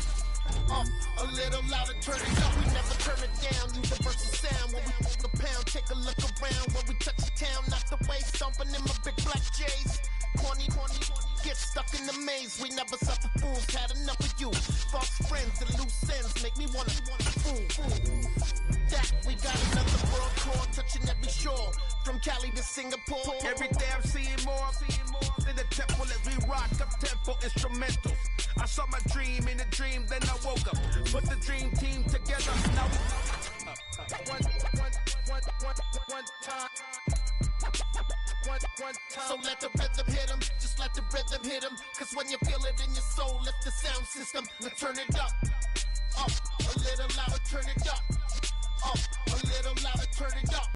Up, a little louder, turn it up. We never turn it down, universal sound. When we move the pound, take a look around. When we touch the town, not the way, stomping in my big black J's. Corny, get stuck in the maze. We never suffer fools, had enough of you. False friends and loose ends make me wanna fool. That we got another world tour, touching every shore, from Cali to Singapore. Every day I'm seeing more in the temple as we rock up tempo instrumentals. I saw my dream in a dream, then I woke up. Put the dream team together. Now one time. So let the rhythm hit him, just let the rhythm hit him. Cause when you feel it in your soul, lift the sound system and turn it up. Up, a little louder.